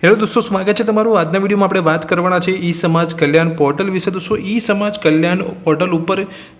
Hello દોસ્તો, સ્વાગત છે તમારું। આજના વિડીયોમાં આપણે વાત કરવાના છે ઈ સમાજ કલ્યાણ પોર્ટલ વિશે। દોસ્તો, ઈ સમાજ કલ્યાણ પોર્ટલ ઉપર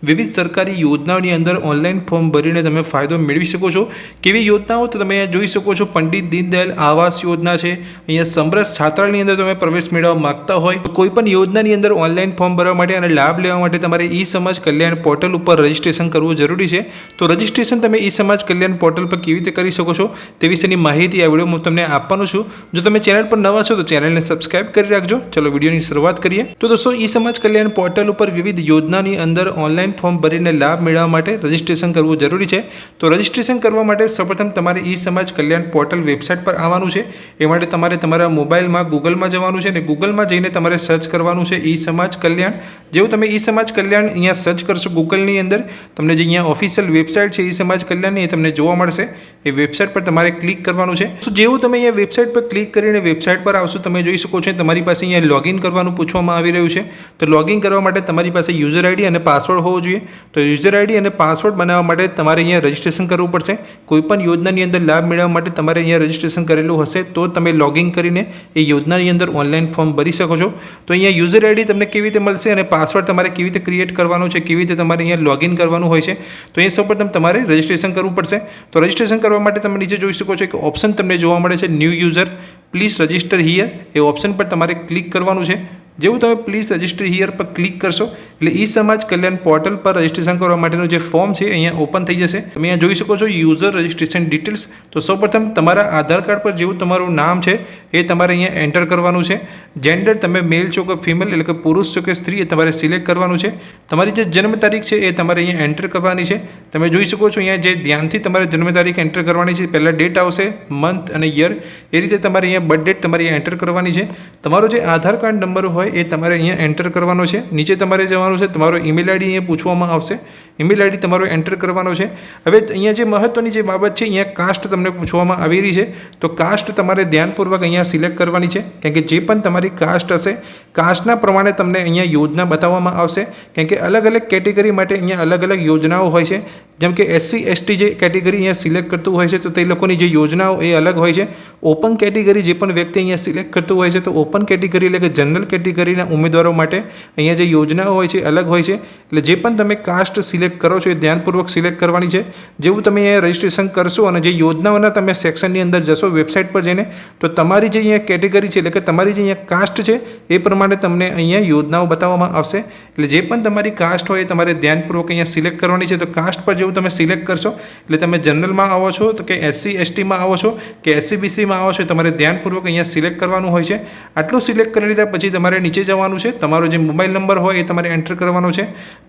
વિવિધ સરકારી યોજનાઓની અંદર ઓનલાઈન ફોર્મ ભરીને તમે ફાયદો મેળવી શકો છો। કેવી યોજનાઓ તો તમે જોઈ શકો છો। પંડિત દીનદયાળ આવાસ યોજના છે। અહીંયા સમરસ છાત્રાલયની અંદર તમે પ્રવેશ મેળવવા માંગતા હોય તો કોઈ પણ યોજનાની અંદર ઓનલાઈન ફોર્મ ભરવા માટે અને લાભ લેવા માટે તમારે ઈ સમાજ કલ્યાણ પોર્ટલ ઉપર રજીસ્ટ્રેશન કરવું જરૂરી છે। તો રજીસ્ટ્રેશન તમે ઈ સમાજ કલ્યાણ પોર્ટલ પર કેવી રીતે કરી શકો છો તે વિશેની માહિતી આ વિડીયોમાં તમને આપવાનો છું। જો તમે ચેનલ पर नवा छो तो चैनल ने सब्सक्राइब कर रखो। चलो वीडियो की शुरुआत करिए। तो दोस्तों, ई समाज कल्याण पोर्टल पर विविध योजना अंदर ऑनलाइन फॉर्म भरीने लाभ मेळववा माटे रजिस्ट्रेशन करवू जरूरी है। तो रजिस्ट्रेशन करवा माटे सर्वप्रथम तमारे ई समाज कल्याण पोर्टल वेबसाइट पर आववानुं छे। ए माटे तमारे तमारा मोबाइल में गूगल में जवानुं छे ने गूगल में जईने तमारे सर्च करवानुं छे ई समाज कल्याण। जेवुं तमे ई समाज कल्याण अहींया सर्च करशो गूगल नी अंदर तमने जे अहींया ऑफिशियल वेबसाइट छे ई समाज कल्याण नी तमने जोवा मळशे। ए वेबसाइट पर तमारे क्लिक करवानुं छे। तो जेवुं तमे अहींया वेबसाइट पर क्लिक करीने वेबसाइट पर आवशो તમે જોઈ શકો છો તમારી પાસે અહીંયા લોગિન કરવાનું પૂછવામાં આવી રહ્યું છે। તો લોગિન કરવા માટે તમારી પાસે યુઝર આઈડી અને પાસવર્ડ હોવો જોઈએ। તો યુઝર આઈડી અને પાસવર્ડ બનાવવા માટે તમારે અહીંયા રજીસ્ટ્રેશન કરવું પડશે। કોઈપણ યોજનાની અંદર લાભ મેળવવા માટે તમારે અહીંયા રજીસ્ટ્રેશન કરેલું હશે તો તમે લોગિન કરીને એ યોજનાની અંદર ઓનલાઈન ફોર્મ ભરી શકો છો। તો અહીંયા યુઝર આઈડી તમને કેવી રીતે મળશે અને પાસવર્ડ તમારે કેવી રીતે ક્રિએટ કરવાનો છે, કેવી રીતે તમારે અહીંયા લોગિન કરવાનું હોય છે તો એ સૌપ્રથમ તમારે રજીસ્ટ્રેશન કરવું પડશે। તો રજીસ્ટ્રેશન કરવા માટે તમે નીચે જોઈ શકો છો કે ઓપ્શન તમને જોવા મળે છે new user please register here. A option પર તમારે ક્લિક કરવાનું છે। જેવું તમે પ્લીઝ રજિસ્ટર હિયર પર ક્લિક કરશો એટલે ઈ સમાજ કલ્યાણ પોર્ટલ પર રજિસ્ટ્રેશન કરવા માટેનું જે ફોર્મ છે અહીંયા ઓપન થઈ જશે। તમે અહીંયા જોઈ શકો છો યુઝર રજિસ્ટ્રેશન ડિટેલ્સ। તો સૌપ્રથમ તમારા આધાર કાર્ડ પર જેવું તમારું નામ છે એ તમારે અહીંયા એન્ટર કરવાનું છે। જેન્ડર તમે મેલ છો કે ફિમેલ એટલે કે પુરુષ છો કે સ્ત્રી એ તમારે સિલેક્ટ કરવાનું છે। તમારી જે જન્મ તારીખ છે એ તમારે અહીંયા એન્ટર કરવાની છે। તમે જોઈ શકો છો અહીંયા જે ધ્યાનથી તમારે જન્મ તારીખ એન્ટર કરવાની છે। પહેલાં ડેટ આવશે, મંથ અને યર, એ રીતે તમારે અહીંયા બર્થ ડેટ તમારી એન્ટર કરવાની છે। તમારો જે આધાર કાર્ડ નંબર હોય એ તમારે અહીંયા એન્ટર કરવાનો છે। નીચે તમારે જવાનું છે, તમારો ઈમેલ આઈડી અહીંયા પૂછવામાં આવશે। ઈમેલ આઈડી તમારો એન્ટર કરવાનો છે। હવે અહીંયા જે મહત્વની જે બાબત છે અહીંયા કાસ્ટ તમને પૂછવામાં આવી રહી છે। તો કાસ્ટ તમારે ધ્યાનપૂર્વક અહીંયા સિલેક્ટ કરવાની છે કારણ કે જે પણ તમારી કાસ્ટ હશે કાસ્ટના પ્રમાણે તમને અહીંયા યોજના બતાવવામાં આવશે। કારણ કે અલગ અલગ કેટેગરી માટે અહીંયા અલગ અલગ યોજનાઓ હોય છે। જેમ કે એસસી એસટી જે કેટેગરી અહીંયા સિલેક્ટ કરતું હોય છે તો તે લોકોની જે યોજનાઓ એ અલગ હોય છે। ઓપન કેટેગરી જે પણ વ્યક્તિ અહીંયા સિલેક્ટ કરતું હોય છે તો ઓપન કેટેગરી એટલે કે જનરલ કેટેગરીના ઉમેદવારો માટે અહીંયા જે યોજનાઓ હોય છે અલગ હોય છે। એટલે જે પણ તમે કાસ્ટ સિલેક્ટ કરો છો એ ધ્યાનપૂર્વક સિલેક્ટ કરવાની છે। જેવું તમે અહીંયા રજિસ્ટ્રેશન કરશો અને જે યોજનાઓના તમે સેક્શનની અંદર જશો વેબસાઇટ પર જઈને તો તમારી જે અહીંયા કેટેગરી છે એટલે કે તમારી જે અહીંયા કાસ્ટ છે એ પ્રમાણે તમને અહીંયા યોજનાઓ બતાવવામાં આવશે। એટલે જે પણ તમારી કાસ્ટ હોય એ તમારે ધ્યાનપૂર્વક અહીંયા સિલેક્ટ કરવાની છે। તો કાસ્ટ પર જેવું તમે સિલેક્ટ કરશો એટલે તમે જનરલમાં આવો છો તો કે એસસી એસટીમાં આવો છો કે એસસીબીસીમાં આવો છો તમારે ધ્યાનપૂર્વક અહીંયા સિલેક્ટ કરવાનું હોય છે। આટલું સિલેક્ટ કરી લીધા પછી તમારે નીચે જવાનું છે। તમારો જે મોબાઈલ નંબર હોય એ તમારે એન્ટર કરવાનો છે।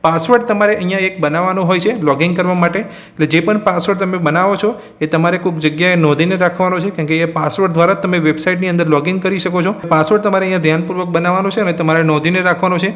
પાસવર્ડ તમારે અહીંયા એક બનાવવાનો હોય છે લોગિન કરવા માટે। એટલે જે પણ પાસવર્ડ તમે બનાવો છો એ તમારે કોઈક જગ્યાએ નોંધીને રાખવાનો છે કારણ કે એ પાસવર્ડ દ્વારા તમે વેબસાઇટની અંદર લોગિન કરી શકો છો। પાસવર્ડ તમારે અહીંયા ધ્યાનપૂર્વક બનાવવાનો છે અને તમારે નોંધીને રાખવાનો છે।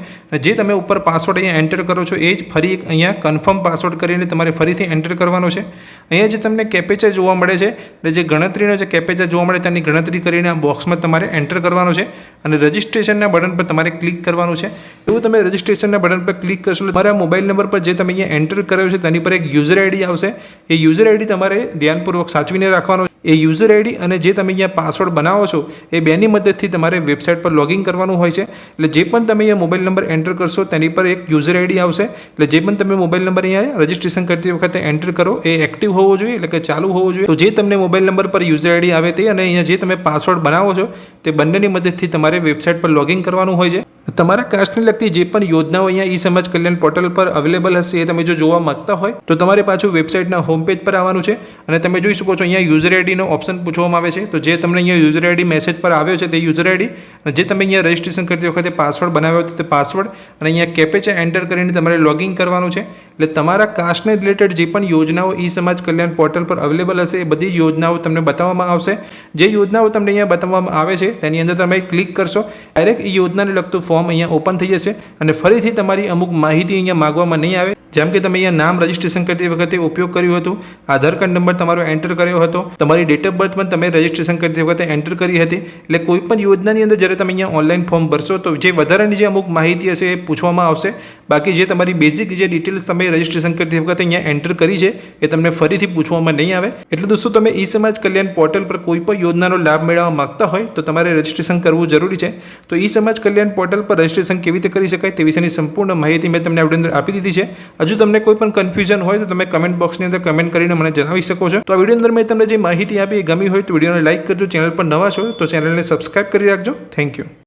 જે તમે ઉપર પાસવર્ડ અહીંયા એન્ટર કરો છો એ જ ફરી એક અહીંયા કન્ફર્મ પાસવર્ડ કરીને તમારે ફરીથી એન્ટર કરવાનો છે। અહીંયા જે તમને કેપેચા જોવા મળે છે એટલે જે ગણતરીનો જે કેપેચા જોવા મળે તેની ગણતરી કરીને આ બોક્સમાં તમારે એન્ટર કરવાનો છે અને રજિસ્ટ્રેશનના બટન પર તમારે ક્લિક કરવાનું છે। એવું તમે રજિસ્ટ્રેશનના બટન પર ક્લિક કરશો એટલે તમારા મોબાઈલ નંબર પર જે તમે અહીંયા એન્ટર કર્યો છે તેની પર એક યુઝર આઈડી આવશે। એ યુઝર આઈડી તમારે ધ્યાનપૂર્વક સાચવીને રાખવાનો। એ યુઝર આઈડી અને જે તમે અહીંયા પાસવર્ડ બનાવો છો એ બેની મદદથી તમારે વેબસાઇટ પર લોગિન કરવાનું હોય છે। એટલે જે પણ તમે અહીંયા મોબાઈલ નંબર એન્ટર કરશો તેની પર એક યુઝર આઈડી આવશે। એટલે જે પણ તમે મોબાઈલ નંબર અહીંયા રજિસ્ટ્રેશન કરતી વખતે એન્ટર કરો એ એક્ટિવ હોવો જોઈએ એટલે કે ચાલુ હોવો જોઈએ। તો જે તમને મોબાઈલ નંબર પર યુઝર આઈડી આવે તે અને અહીંયા જે તમે પાસવર્ડ બનાવો છો તે બંનેની મદદથી તમારે વેબસાઇટ પર લોગિન કરવાનું હોય છે। તમારા કાસ્ટને લગતી જે પણ યોજનાઓ અહીંયા ઈ સમાજ કલ્યાણ પોર્ટલ પર અવેલેબલ હશે એ તમે જો જોવા માંગતા હોય તો તમારે પાછું વેબસાઇટના હોમ પેજ પર આવવાનું છે અને તમે જોઈ શકો છો અહીંયા યુઝર આઈડીનો ઓપ્શન પૂછવામાં આવે છે। તો જે તમને અહીંયા યુઝર આઈડી મેસેજ પર આવ્યો છે તે યુઝર આઈડી અને જે તમે અહીંયા રજિસ્ટ્રેશન કરતી વખતે પાસવર્ડ બનાવ્યો હતો તે પાસવર્ડ અને અહીંયા કેપેચા એન્ટર કરીને તમારે લોગિન કરવાનું છે। એટલે તમારા કાસ્ટને રિલેટેડ જે પણ યોજનાઓ ઈ સમાજ કલ્યાણ પોર્ટલ પર અવેલેબલ હશે એ બધી યોજનાઓ તમને બતાવવામાં આવશે। જે યોજનાઓ તમને અહીંયા બતાવવામાં આવે છે તેની અંદર તમે ક્લિક કરશો ડાયરેક્ટ એ યોજનાને લગતું ફોર્મ અહીંયા ઓપન થઈ જશે અને ફરીથી તમારી અમુક માહિતી અહીંયા માગવામાં નહીં આવે। જેમ કે તમે અહીંયા નામ રજિસ્ટ્રેશન કરતી વખતે ઉપયોગ કર્યું હતું, આધાર કાર્ડ નંબર તમારો એન્ટર કર્યો હતો, તમારી ડેટ ઓફ બર્થ પણ તમે રજિસ્ટ્રેશન કરતી વખતે એન્ટર કરી હતી. એટલે કોઈ પણ યોજનાની અંદર જ્યારે તમે અહીંયા ઓનલાઈન ફોર્મ ભરશો તો જે વધારાની જે અમુક માહિતી હશે એ પૂછવામાં આવશે. બાકી જે તમારી બેઝિક જે ડિટેલ્સ તમે રજિસ્ટ્રેશન કરતી વખતે અહીંયા એન્ટર કરી છે એ તમને ફરીથી પૂછવામાં નહીં આવે. એટલે દોસ્તો તમે ઈ સમાજ કલ્યાણ પોર્ટલ પર કોઈ પણ યોજનાનો લાભ મેળવવા માંગતા હોય તો તમારે રજિસ્ટ્રેશન કરવું જરૂરી છે. તો ઈ સમાજ કલ્યાણ પોર્ટલ પર રજિસ્ટ્રેશન કેવી રીતે કરી શકાય તે વિશેની સંપૂર્ણ માહિતી મેં તમને આ વિડીયોની અંદર આપી દીધી છે. હજુ તમને કોઈ પણ કન્ફ્યુઝન હોય તો તમે કમેન્ટ બોક્સની અંદર કમેન્ટ કરીને મને જણાવી શકો છો. તો આ વિડીયો અંદર મેં તમને જે માહિતી આપી એ ગમી હોય તો વિડીયોને લાઇક કરજો. ચેનલ પર નવા છો તો ચેનલને સબસ્ક્રાઇબ કરી રાખજો. Thank you.